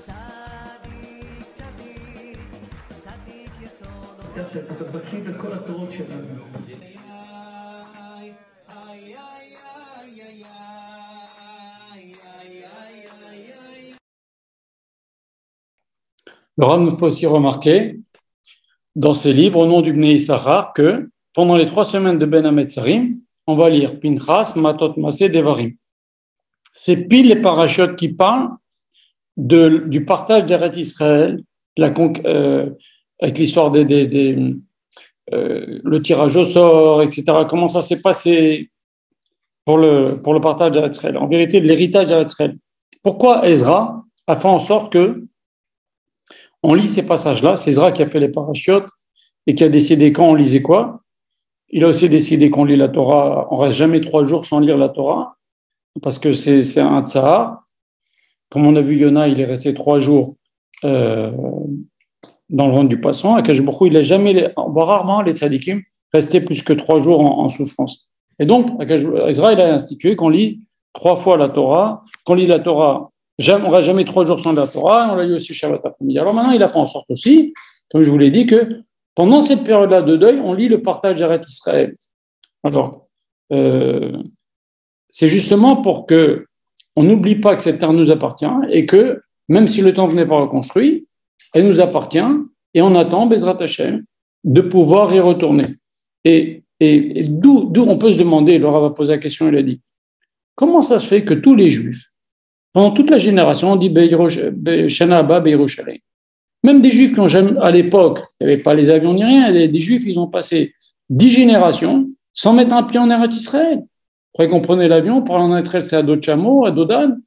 אתה בקיא בכל התורות שלנו. Le Rav nous fait aussi remarquer dans ses livres au nom du Bnei Issachar que pendant les 3 semaines de Ben Hametzarim, on va lire Pinchas, Matot, Maseh, Devarim. C'est pile les parachutes qui parlent du partage d'Eretz Israël, avec l'histoire le tirage au sort, etc. Comment ça s'est passé pour le partage d'Eretz Israël. En vérité, de l'héritage d'Eretz Israël. Pourquoi Ezra a fait en sorte que on lit ces passages-là? C'est Ezra qui a fait les parachutes et qui a décidé quand on lisait quoi. Il a aussi décidé qu'on lit la Torah. On reste jamais 3 jours sans lire la Torah parce que c'est un tsahar. Comme on a vu Yona, il est resté 3 jours dans le ventre du poisson. Akash Baruch Hu, il a jamais, on voit rarement les tzadikim rester plus que 3 jours en souffrance. Et donc, Ezra, il a institué qu'on lise 3 fois la Torah, qu'on lit la Torah. On ne reste jamais 3 jours sans la Torah, on l'a lu aussi Shabbat après-midi. Alors maintenant, il a fait en sorte aussi, comme je vous l'ai dit, que pendant cette période-là de deuil, on lit le partage d'Eretz Israël. Alors, c'est justement pour que on n'oublie pas que cette terre nous appartient et que, même si le temple n'est pas reconstruit, elle nous appartient et on attend, Bezrat Hashem, de pouvoir y retourner. Et d'où on peut se demander, le Rav a posé la question, il a dit, comment ça se fait que tous les Juifs, pendant toute la génération, on dit Shana Haba Beirushalayim. Même des Juifs qui ont jamais, à l'époque, il n'y avait pas les avions ni rien, des Juifs, ils ont passé 10 générations sans mettre un pied en Eretz Israël. Après qu'on prenait l'avion, pour aller en Eretz Israël, c'est à Dotchamo, à Dodan.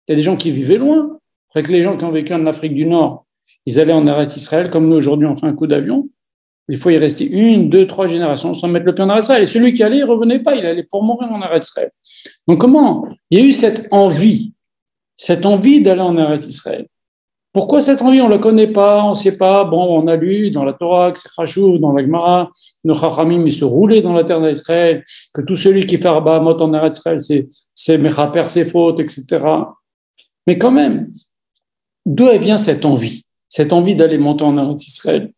Il y a des gens qui vivaient loin. Après que les gens qui ont vécu en Afrique du Nord, ils allaient en Eretz Israël, comme nous aujourd'hui, on fait un coup d'avion. Il faut y rester 1, 2, 3 générations sans mettre le pied en Eretz Israël. Et celui qui allait, il ne revenait pas, il allait pour mourir en Eretz Israël. Donc comment il y a eu cette envie d'aller en Eretz Israël? Pourquoi cette envie? On ne la connaît pas, on ne sait pas. Bon, on a lu dans la Torah, que c'est Chachou, dans la Gemara, nos Chachamim, ils se roulaient dans la terre d'Israël, que tout celui qui fait Arba Hamot en Eretz Israël, c'est Mechaper ses fautes, etc. Mais quand même, d'où vient cette envie d'aller monter en Eretz Israël?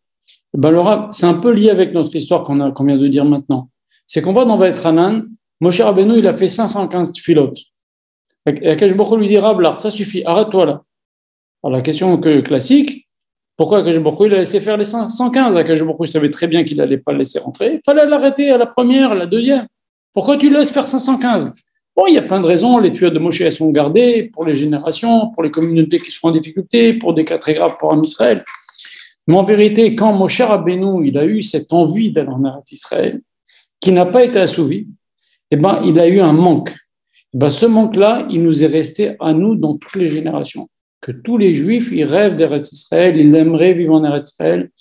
Ben, c'est un peu lié avec notre histoire qu'on vient de dire maintenant. C'est qu'on voit dans Vaet Hanan, Moshe Rabbeinu, il a fait 515 filotes. Et Akash Baruch Hu lui dit, Rab, ça suffit, arrête-toi là. Alors la question classique, pourquoi Akash Baruch Hu il a laissé faire les 115? Akash Baruch Hu savait très bien qu'il n'allait pas le laisser rentrer. Il fallait l'arrêter à la première, à la deuxième. Pourquoi tu le laisses faire 515? Bon, il y a plein de raisons. Les tuyaux de Moshe elles sont gardées pour les générations, pour les communautés qui seront en difficulté, pour des cas très graves pour Am Israël. Mais en vérité, quand Moshe Rabbeinu il a eu cette envie d'aller en Eretz Israël, qui n'a pas été assouvi, eh ben, il a eu un manque. Eh ben, ce manque-là, il nous est resté à nous dans toutes les générations. Que tous les Juifs, ils rêvent d'Eretz Israël, ils aimeraient vivre en Eretz Israël.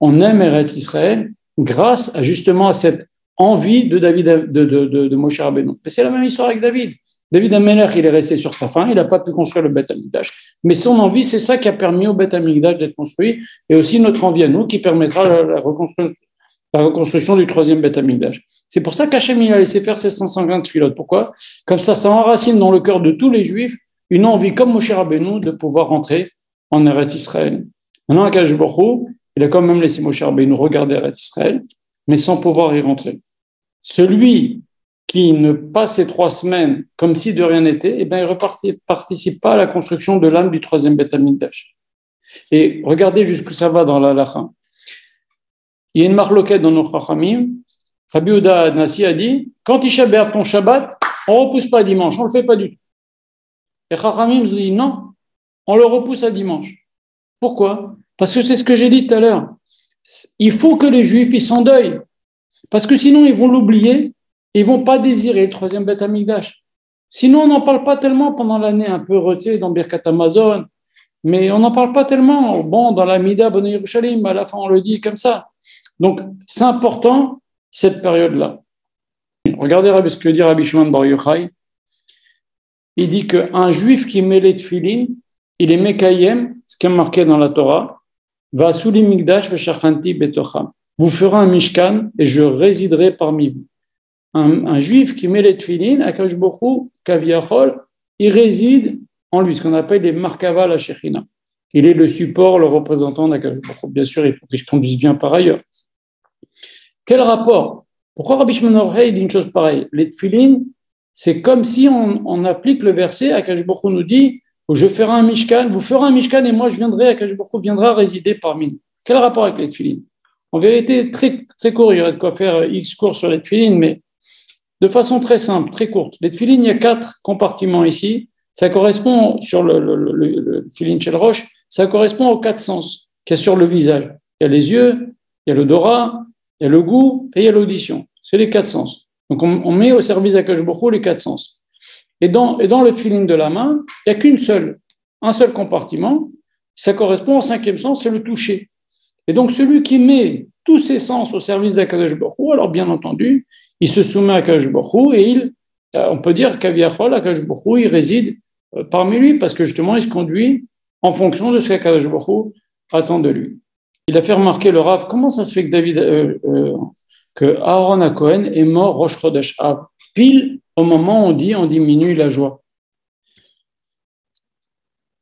On aime Eretz Israël grâce justement à cette envie de David, de Moshe Rabbeinu. Mais c'est la même histoire avec David. David Amelech, il est resté sur sa faim, il n'a pas pu construire le Beth Amikdash. Mais son envie, c'est ça qui a permis au Beth Amikdash d'être construit, et aussi notre envie à nous qui permettra la reconstruction du 3e Beth Amikdash. C'est pour ça qu'Hachem il a laissé faire ces 520 filotes. Pourquoi? Comme ça enracine dans le cœur de tous les Juifs une envie comme Moshe Rabbeinu de pouvoir rentrer en Eretz Israël. Maintenant, Akash Baruch Hu, il a quand même laissé Moshe Rabbeinu regarder Eretz Israël, mais sans pouvoir y rentrer. Celui qui ne passe ces 3 semaines comme si de rien n'était, eh bien, il ne participe pas à la construction de l'âme du 3e Beth Amikdash. Et regardez jusqu'où ça va dans la halakha. Il y a une marloquette dans nos Chachamim. Rabbi Yehuda Nassi a dit, quand Tisha B'Av ton Shabbat, on ne repousse pas dimanche, on ne le fait pas du tout. Et Chachamim nous dit non, on le repousse à dimanche. Pourquoi? Parce que c'est ce que j'ai dit tout à l'heure. Il faut que les Juifs ils s'endeuillent. Parce que sinon, ils vont l'oublier et ils ne vont pas désirer le 3e Beth Amikdash. Sinon, on n'en parle pas tellement pendant l'année, un peu retiré dans Birkat Hamazon, mais on n'en parle pas tellement. Bon, dans la Mida Bonne Yerushalayim, à la fin, on le dit comme ça. Donc, c'est important, cette période-là. Regardez ce que dit Rabbi Shimon Bar Yochai. Il dit qu'un juif qui met les tefillin, il est mekayem, ce qui est marqué dans la Torah, va sous l'imigdash veshachanti betocham. Vous ferez un mishkan et je résiderai parmi vous. Un juif qui met les tefillin, Akash Baruch Hu, kaviachol, il réside en lui, ce qu'on appelle les markava la shechina. il est le support, le représentant d'Akadosh Baruch Hu. Bien sûr, il faut qu'il se conduise bien par ailleurs. Quel rapport? Pourquoi Rabbi Shimon Bar Yochai dit une chose pareille? Les tefilin, c'est comme si on applique le verset, Akadosh Baruch Hu nous dit, je ferai un mishkan, vous ferez un mishkan et moi je viendrai, Akadosh Baruch Hu viendra résider parmi nous. Quel rapport avec les tefilin? En vérité, très, très court, il y aurait de quoi faire X cours sur les tefilin, mais de façon très simple, très courte. Les tefilin, il y a 4 compartiments ici. Ça correspond, sur le tefilin Shel Rosh, ça correspond aux 4 sens qu'il y a sur le visage. Il y a les yeux, il y a l'odorat, il y a le goût et il y a l'audition. C'est les 4 sens. Donc on met au service d'Akadosh Baruch Hu les 4 sens. Et dans le tefilin de la main, il n'y a un seul compartiment. Ça correspond au 5e sens, c'est le toucher. Et donc celui qui met tous ses sens au service d'Akadosh Baruch Hu, alors bien entendu, il se soumet à Akadosh Baruch Hu et on peut dire qu'Aviachol, Akadosh Baruch Hu, il réside parmi lui parce que justement il se conduit en fonction de ce qu'Akadosh Baruch Hu attend de lui. Il a fait remarquer le Rav, comment ça se fait que Aaron HaKohen est mort Rosh Chodesh Av, pile au moment où on diminue la joie.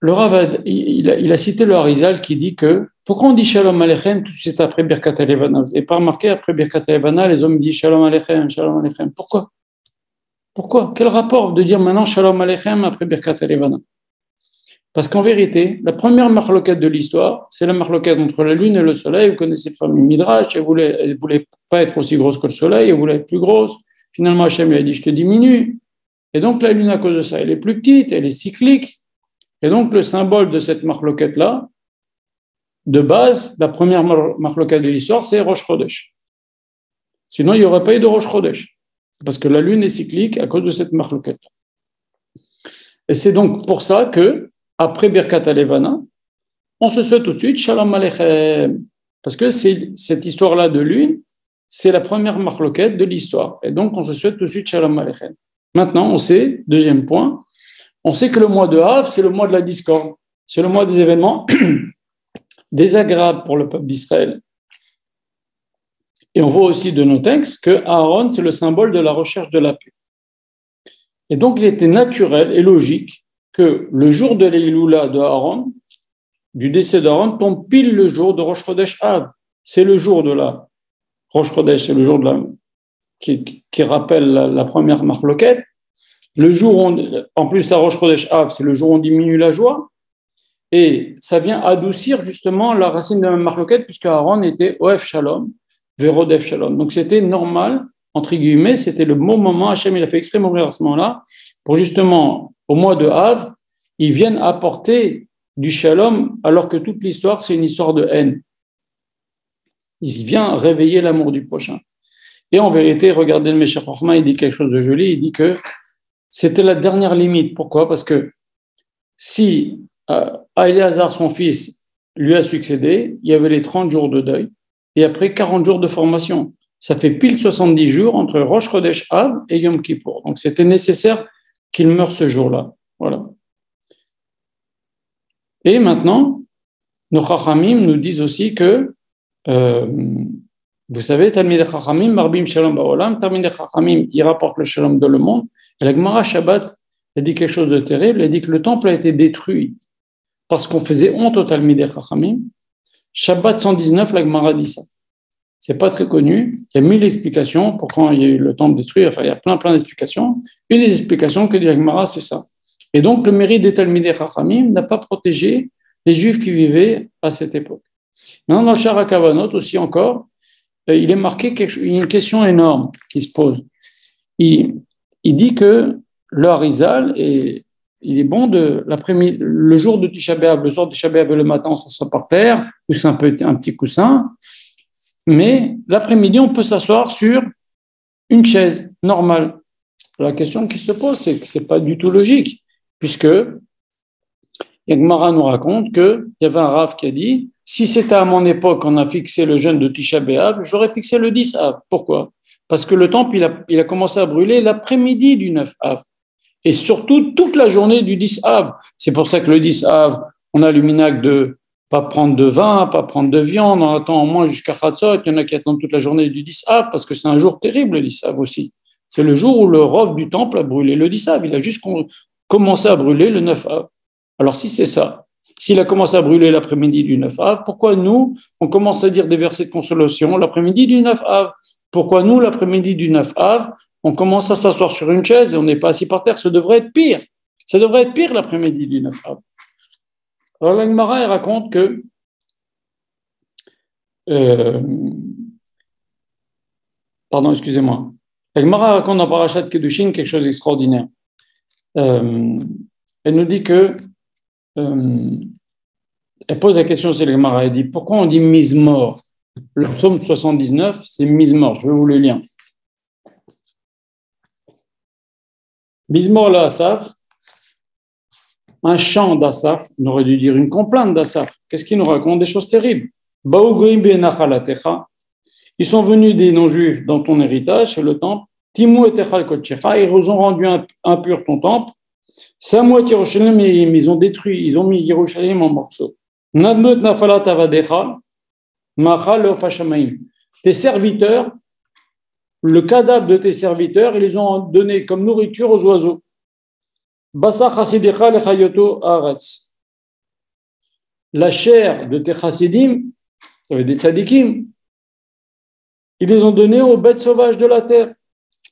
Le Rav, il a cité le Harizal qui dit que pourquoi on dit Shalom Aleichem tout de suite après Birkat HaLevana? Vous n'avez pas remarqué, après Birkat HaLevana, les hommes disent Shalom Aleichem, Shalom Aleichem. Pourquoi? Quel rapport de dire maintenant Shalom Aleichem après Birkat HaLevana? Parce qu'en vérité, la première marloquette de l'histoire, c'est la marloquette entre la lune et le soleil. Vous connaissez le fameux Midrash, elle voulait pas être aussi grosse que le soleil, elle voulait être plus grosse. Finalement, Hachem lui a dit, je te diminue. Et donc, la lune, à cause de ça, elle est plus petite, elle est cyclique. Et donc, le symbole de cette marloquette-là, de base, la première marloquette de l'histoire, c'est Rosh Chodesh. Sinon, il n'y aurait pas eu de Rosh Chodesh. Parce que la lune est cyclique à cause de cette marloquette. Et c'est donc pour ça que, après Birkat HaLevana, on se souhaite tout de suite Shalom Aleichem. Parce que cette histoire-là de lune, c'est la première marloquette de l'histoire. Et donc, on se souhaite tout de suite Shalom Aleichem. Maintenant, on sait, deuxième point, on sait que le mois de Av, c'est le mois de la discorde. C'est le mois des événements désagréables pour le peuple d'Israël. Et on voit aussi de nos textes que Aaron, c'est le symbole de la recherche de la paix. Et donc, il était naturel et logique que le jour de l'Eïloula de Aaron, du décès d'Aaron, tombe pile le jour de Rosh Chodesh Av. C'est le jour de la Rosh Chodesh, c'est le jour qui rappelle la première marloquette. Le jour où en plus à Rosh Chodesh Av, c'est le jour où on diminue la joie. Et ça vient adoucir justement la racine de la marloquette, puisque Aaron était Oef Shalom, Verodef Shalom. Donc c'était normal, entre guillemets, c'était le bon moment. Hachem, il a fait exprès mourir à ce moment-là, pour justement, au mois de Av, ils viennent apporter du Shalom, alors que toute l'histoire, c'est une histoire de haine. Il vient réveiller l'amour du prochain. Et en vérité, regardez le Meshach Chochma, il dit quelque chose de joli, il dit que c'était la dernière limite. Pourquoi? Parce que si Éléazar, son fils, lui a succédé, il y avait les 30 jours de deuil, et après 40 jours de formation. Ça fait pile 70 jours entre Rosh Chodesh Av et Yom Kippour. Donc c'était nécessaire qu'il meure ce jour-là. Voilà. Et maintenant, nos Chachamim nous disent aussi que, vous savez, Talmidei Chachamim, Marbim Shalom Ba'olam, Talmidei Chachamim, il rapporte le Shalom dans le monde. Et la Gemara Shabbat, elle dit quelque chose de terrible, elle dit que le temple a été détruit parce qu'on faisait honte au Talmidei Chachamim. Shabbat 119, la Gemara dit ça. C'est pas très connu. Il y a 1000 explications pourquoi il y a eu le temple détruit. Enfin, il y a plein d'explications. Une des explications que dit la Gemara, c'est ça. Et donc, le mérite des Talmidei Chachamim n'a pas protégé les Juifs qui vivaient à cette époque. Maintenant, dans le Shara Kavanot aussi encore, il est marqué une question énorme qui se pose. Il dit que le Harizal, il est bon le jour de Tisha B'Av, le soir de Tisha B'Av, le matin, on s'assoit par terre, ou c'est un petit coussin. Mais l'après-midi, on peut s'asseoir sur une chaise normale. La question qui se pose, c'est que ce n'est pas du tout logique, puisque Gemara nous raconte qu'il y avait un Rav qui a dit « Si c'était à mon époque, on a fixé le jeûne de Tisha B'Av, j'aurais fixé le 10 Av. » Pourquoi? Parce que le temple, il a commencé à brûler l'après-midi du 9 Av. Et surtout, toute la journée du 10 Av. C'est pour ça que le 10 Av, on a le minhag de pas prendre de vin, pas prendre de viande, on attend au moins jusqu'à Chatzot, il y en a qui attendent toute la journée du 10 Av, parce que c'est un jour terrible, le 10 Av aussi. C'est le jour où le rov du temple a brûlé le 10 Av, il a juste commencé à brûler le 9 Av. Alors si c'est ça, s'il a commencé à brûler l'après-midi du 9 Av, pourquoi nous, on commence à dire des versets de consolation l'après-midi du 9 Av? Pourquoi nous, l'après-midi du 9 Av, on commence à s'asseoir sur une chaise et on n'est pas assis par terre? Ça devrait être pire. Ça devrait être pire l'après-midi du 9 Av. Alors la Gemara, elle raconte que pardon, excusez-moi. La Gemara raconte dans Parashat Kedushin quelque chose d'extraordinaire. Elle nous dit que elle pose la question, c'est la Gemara, elle dit pourquoi on dit Mizmor? Le psaume 79, c'est Mizmor. Je vais vous le lire. Mizmor la Asaf, un chant d'Asaf, on aurait dû dire une complainte d'Asaf. Qu'est-ce qu'il nous raconte? Des choses terribles. Ils sont venus des non-juifs dans ton héritage, c'est le temple. Timou et Techal Kotchecha, ils ont rendu impur ton temple. Samouet Yerushalayim, ils ont détruit, ils ont mis Yerushalayim en morceaux. Nadmut Nafalat Avadecha, Machal Ofashamaim. Tes serviteurs, le cadavre de tes serviteurs, ils les ont donné comme nourriture aux oiseaux. Basa Chasidecha Lechayoto Aretz. La chair de tes chassidim, il y avait des tzadikim, ils les ont donnés aux bêtes sauvages de la terre.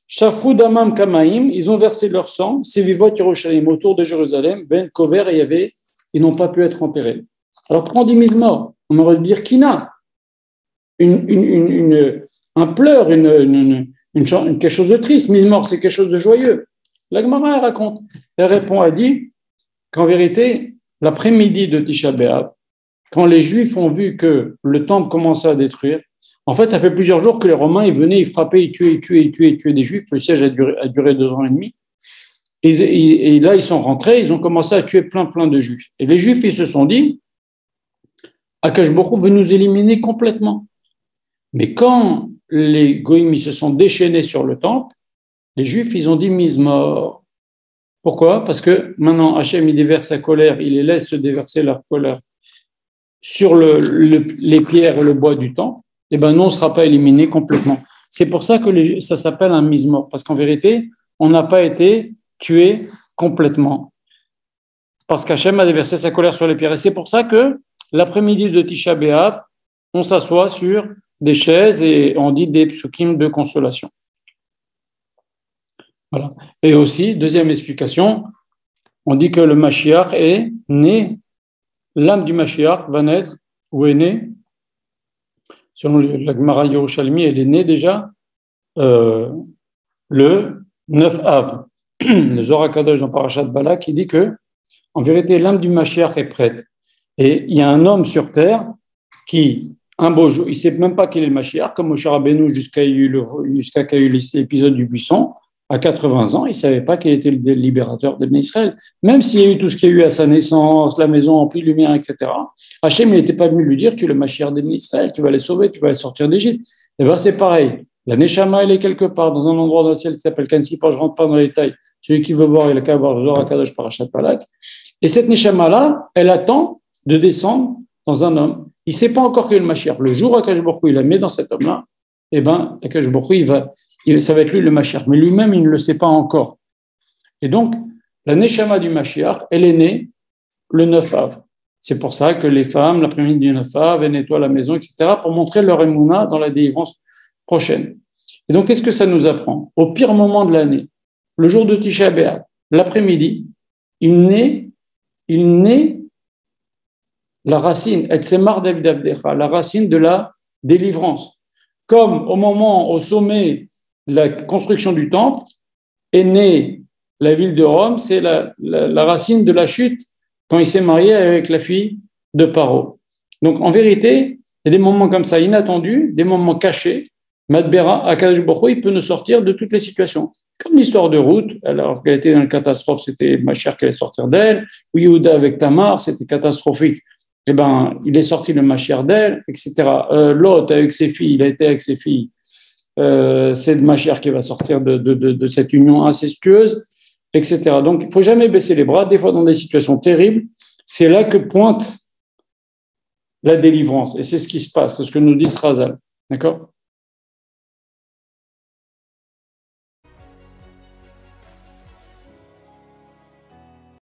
Shafrou Damam Kamaim, ils ont versé leur sang, Sevivot Yerushalayim, autour de Jérusalem, Ben Kover, et il y avait, ils n'ont pas pu être enterrés. Alors, pourquoi on dit Mizmor? On aurait dû dire Kina, un pleur, quelque chose de triste. Mizmor, c'est quelque chose de joyeux. La Gemara raconte, elle répond, elle dit qu'en vérité, l'après-midi de Tisha B'Av, quand les Juifs ont vu que le temple commençait à détruire, en fait, ça fait plusieurs jours que les Romains, ils venaient, ils frappaient, ils tuaient des Juifs. Le siège a duré 2 ans et demi. Et là, ils sont rentrés, ils ont commencé à tuer plein de Juifs. Et les Juifs, ils se sont dit, Akash Baruch Hu veut nous éliminer complètement. Mais quand les Goïms, ils se sont déchaînés sur le temple, les Juifs, ils ont dit Mizmor. Pourquoi? Parce que maintenant, Hachem, il déverse sa colère, il les laisse se déverser leur colère sur les pierres et le bois du temple. Eh bien, nous, on ne sera pas éliminés complètement. C'est pour ça que ça s'appelle un Mizmor, parce qu'en vérité, on n'a pas été tué complètement. Parce qu'Hachem a déversé sa colère sur les pierres. Et c'est pour ça que l'après-midi de Tisha B'Av, on s'assoit sur des chaises et on dit des psukim de consolation. Voilà. Et aussi, deuxième explication, on dit que le Mashiach est né, l'âme du Mashiach va naître, ou est née, selon la Gemara Yerushalmi, elle est née déjà le 9 Av. Le Zohar HaKadosh dans Parashat Balak qui dit que, en vérité, l'âme du Mashiach est prête. Et il y a un homme sur terre qui, un beau jour, il ne sait même pas qu'il est le Mashiach, comme Moshe Rabbeinu jusqu'à qu'il y ait eu l'épisode du buisson, à 80 ans, il ne savait pas qu'il était le libérateur de Israël. Même s'il y a eu tout ce qu'il y a eu à sa naissance, la maison emplie de lumière, etc., Hachem n'était pas venu lui dire, tu es le Mashiach d'Israël, tu vas les sauver, tu vas les sortir d'Égypte. Et bien c'est pareil. La Neshama, elle est quelque part dans un endroit dans le ciel qui s'appelle Kansipa, je ne rentre pas dans les détails. Celui qui veut voir, il a qu'à voir le Zohar HaKadosh Parashat Balak. Et cette Neshama-là, elle attend de descendre dans un homme. Il ne sait pas encore qu'il est le Mashiach. Le jour où Akash Baruch Hu, il la met dans cet homme-là, eh bien, Akash Baruch Hu, ça va être lui le Mashiach. Mais lui-même, il ne le sait pas encore. Et donc, la Neshama du Mashiach, elle est née le 9 Av. C'est pour ça que les femmes, l'après-midi du 9 Av, elles nettoient la maison, etc., pour montrer leur émouna dans la délivrance prochaine. Et donc, qu'est-ce que ça nous apprend? Au pire moment de l'année, le jour de Tisha B'Av, l'après-midi, il naît la racine, Etsemar David Avdecha, la racine de la délivrance. Comme au sommet de la construction du temple, est née la ville de Rome, c'est la racine de la chute quand il s'est marié avec la fille de Paro. Donc, en vérité, il y a des moments comme ça inattendus, des moments cachés. Madbera, Akadosh Baruch Hu, il peut nous sortir de toutes les situations. Comme l'histoire de Ruth, alors qu'elle était dans une catastrophe, c'était ma chère qui allait sortir d'elle, ou Yehuda avec Tamar, c'était catastrophique. Eh ben, il est sorti le Mashiach d'elle, etc. Lot avec ses filles, il a été avec ses filles. C'est le Mashiach qui va sortir de cette union incestueuse, etc. Donc, il ne faut jamais baisser les bras. Des fois, dans des situations terribles, c'est là que pointe la délivrance. Et c'est ce qui se passe, c'est ce que nous dit Srazal. D'accord?